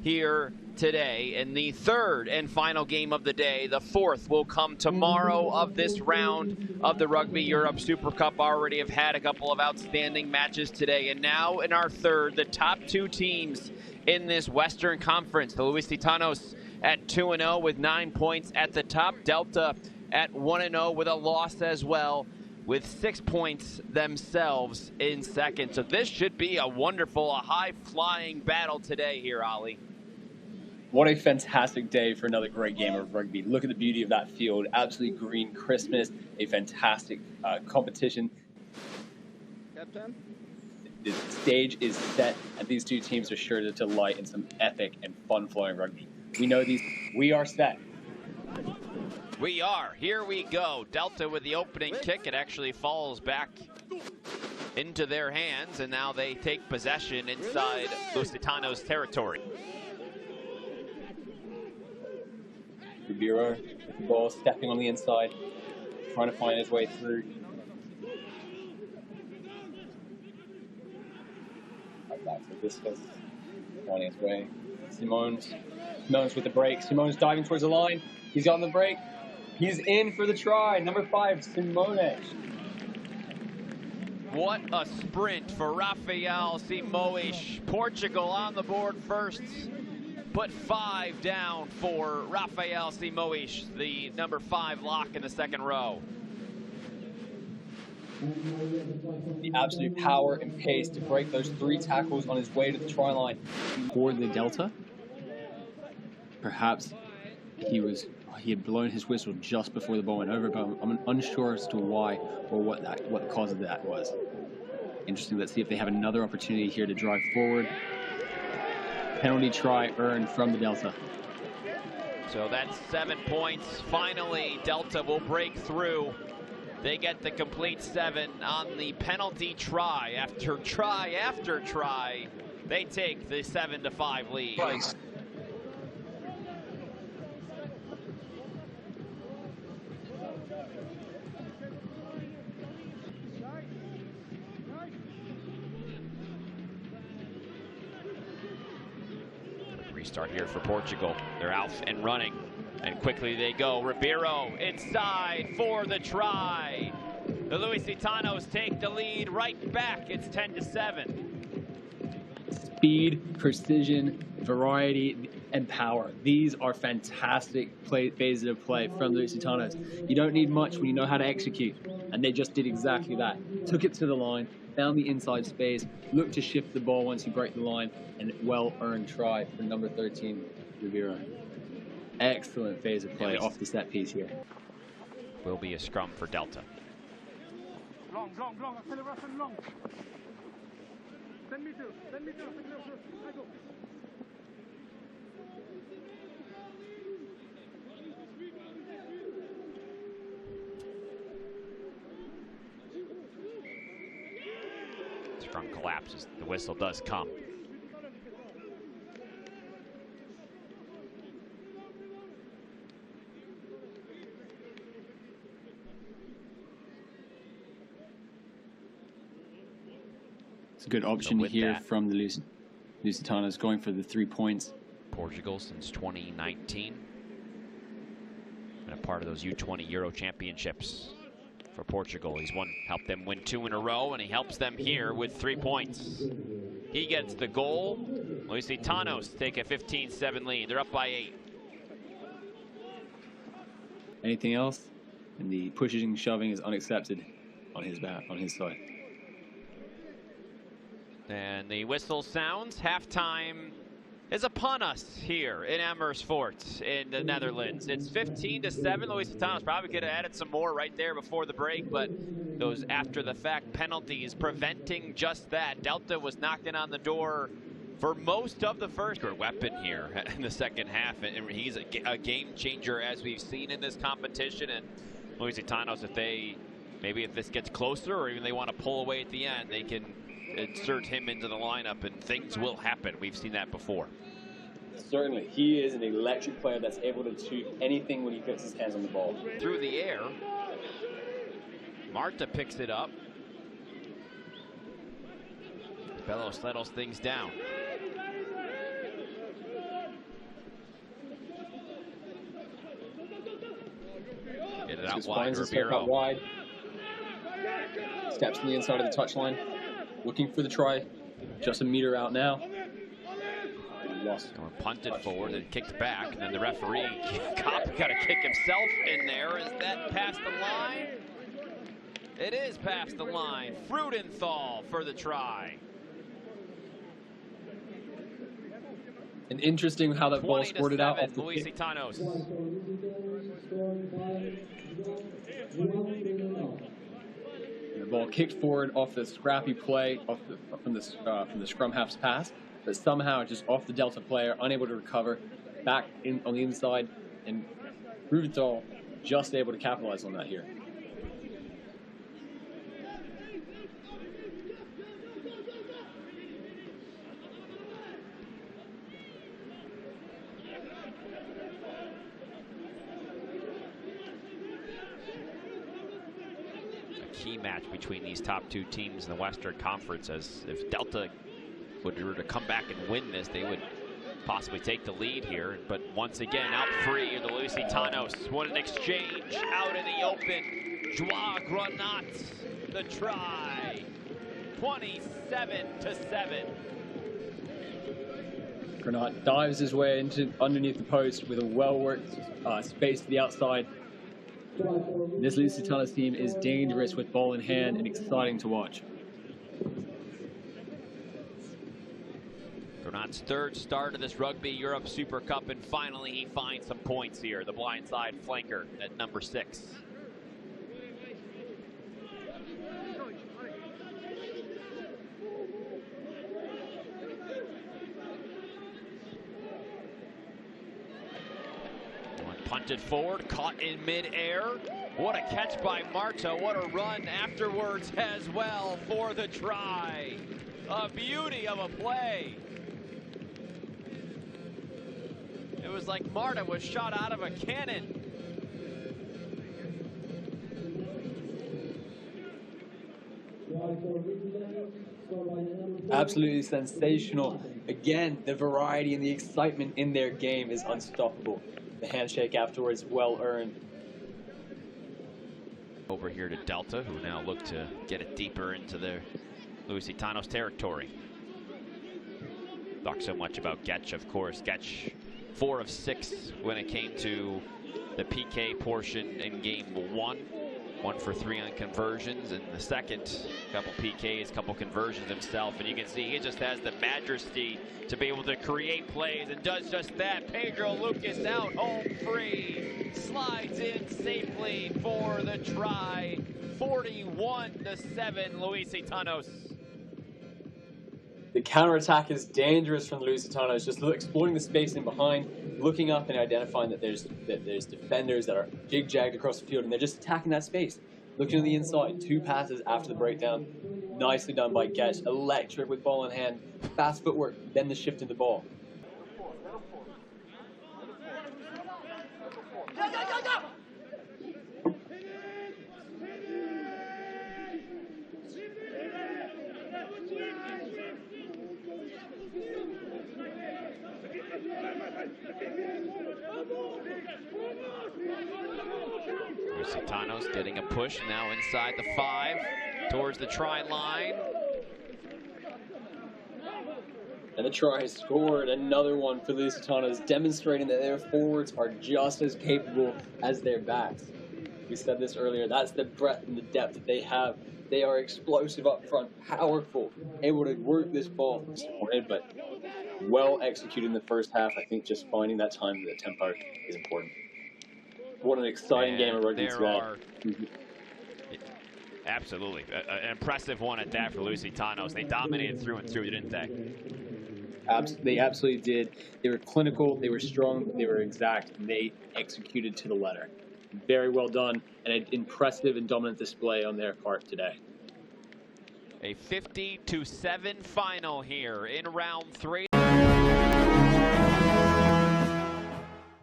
here today in the third and final game of the day. The fourth will come tomorrow of this round of the Rugby Europe Super Cup. Already have had a couple of outstanding matches today. And now in our third, the top two teams in this Western Conference, the Lusitanos at 2-0 with 9 points at the top. Delta at 1-0 with a loss as well, with 6 points themselves in second. So this should be a wonderful, a high-flying battle today here, Ollie. What a fantastic day for another great game of rugby. Look at the beauty of that field. Absolutely green Christmas. A fantastic competition. Captain? The stage is set, and these two teams are sure to delight in some epic and fun-flowing rugby. We know these. We are set. We are. Here we go. Delta with the opening kick. It actually falls back into their hands, and now they take possession inside Lusitanos territory. Rugby with the ball stepping on the inside, trying to find his way through. Right back to Viscas, finding his way. Simone's with the break. Simone's diving towards the line. He's on the break. He's in for the try. Number 5, Simone. What a sprint for Rafael Simoes. Portugal on the board first. Put 5 down for Rafael Simoes, the number 5 lock in the second row. The absolute power and pace to break those 3 tackles on his way to the try line. For the Delta, perhaps he had blown his whistle just before the ball went over, but I'm unsure as to why or what the cause of that was. Interesting. Let's see if they have another opportunity here to drive forward. Penalty try earned from the Delta. So that's 7 points. Finally, Delta will break through. They get the complete 7 on the penalty try. After try after try, they take the 7-5 lead. Twice. Restart here for Portugal. They're out and running, and quickly they go. Ribeiro inside for the try. The Lusitanos take the lead right back. It's 10-7. Speed, precision, variety, and power. These are fantastic phases of play from the Lusitanos. You don't need much when you know how to execute, and they just did exactly that. Took it to the line, found the inside space, looked to shift the ball once you break the line, and well-earned try for number 13, Rugby. Excellent phase of play off the set piece here. Will be a scrum for Delta. Long, acceleration long. 10 meters, I go. Scrum collapses. The whistle does come. It's a good option here from the Lusitanos, going for the 3 points. Portugal since 2019. Been a part of those U20 Euro Championships for Portugal. He's helped them win 2 in a row, and he helps them here with 3 points. He gets the goal. Lusitanos take a 15-7 lead. They're up by 8. Anything else? And the pushing and shoving is unaccepted on his side. And the whistle sounds. Halftime is upon us here in Amersfoort in the Netherlands. It's 15-7. Lusitanos probably could have added some more right there before the break, but those after-the-fact penalties preventing just that. Delta was knocking on the door for most of the first weapon here in the second half, and he's a game changer as we've seen in this competition. And Lusitanos, if this gets closer or even they want to pull away at the end, they can insert him into the lineup and things will happen. We've seen that before. Certainly, he is an electric player that's able to do anything when he puts his hands on the ball. Through the air, Marta picks it up. Bello settles things down. out Just wide. finds his step out Ribeiro. wide. Steps to the inside of the touchline. Looking for the try. Just a meter out now. Lost. Or punted forward and kicked back, and then the referee, Kopp, got to kick himself in there. Is that past the line? It is past the line. Freudenthal for the try. And interesting how that ball squirted out off the Lusitanos. The ball kicked forward off the scrappy play from the scrum half's pass, but somehow just off the Delta player, unable to recover, back in on the inside, and Freudenthal just able to capitalize on that here. Key match between these top two teams in the Western Conference, as if Delta were to come back and win this, they would possibly take the lead here. But once again, out free, the Lusitanos. What an exchange out in the open. Joao Granat, the try. 27-7. Granat dives his way into underneath the post with a well-worked space to the outside. This Lusitanos team is dangerous with ball in hand and exciting to watch. Granat's third start of this Rugby Europe Super Cup, and finally he finds some points here. The blindside flanker at number 6. Punted forward, caught in midair. What a catch by Marta. What a run afterwards as well for the try. A beauty of a play. It was like Marta was shot out of a cannon. Absolutely sensational. Again, the variety and the excitement in their game is unstoppable. The handshake afterwards, well earned. Over here to Delta, who now look to get it deeper into the Lusitanos territory. Talk so much about Getch, of course. Getch, 4 of 6 when it came to the PK portion in game 1. 1 for 3 on conversions, and the second, couple PKs, couple conversions himself. And you can see he just has the majesty to be able to create plays, and does just that. Pedro Lucas out home free, slides in safely for the try. 41-7 Lusitanos. The counterattack is dangerous from the Lusitanos, just exploring the space in behind, looking up and identifying that there's defenders that are jig-jagged across the field, and they're just attacking that space. Looking to the inside, 2 passes after the breakdown. Nicely done by Getch. Electric with ball in hand, fast footwork, then the shift in the ball. Lusitanos getting a push now inside the 5 towards the try line. And the try is scored. Another one for Lusitanos, demonstrating that their forwards are just as capable as their backs. We said this earlier, that's the breadth and the depth that they have. They are explosive up front, powerful, able to work this ball, but well executed in the first half. I think just finding that time, that tempo is important. What an exciting game of rugby today. Absolutely. An impressive one at that for Lusitanos. They dominated through and through, didn't they? They absolutely did. They were clinical, they were strong, they were exact, and they executed to the letter. Very well done, and an impressive and dominant display on their part today. A 50-7 final here in round 3.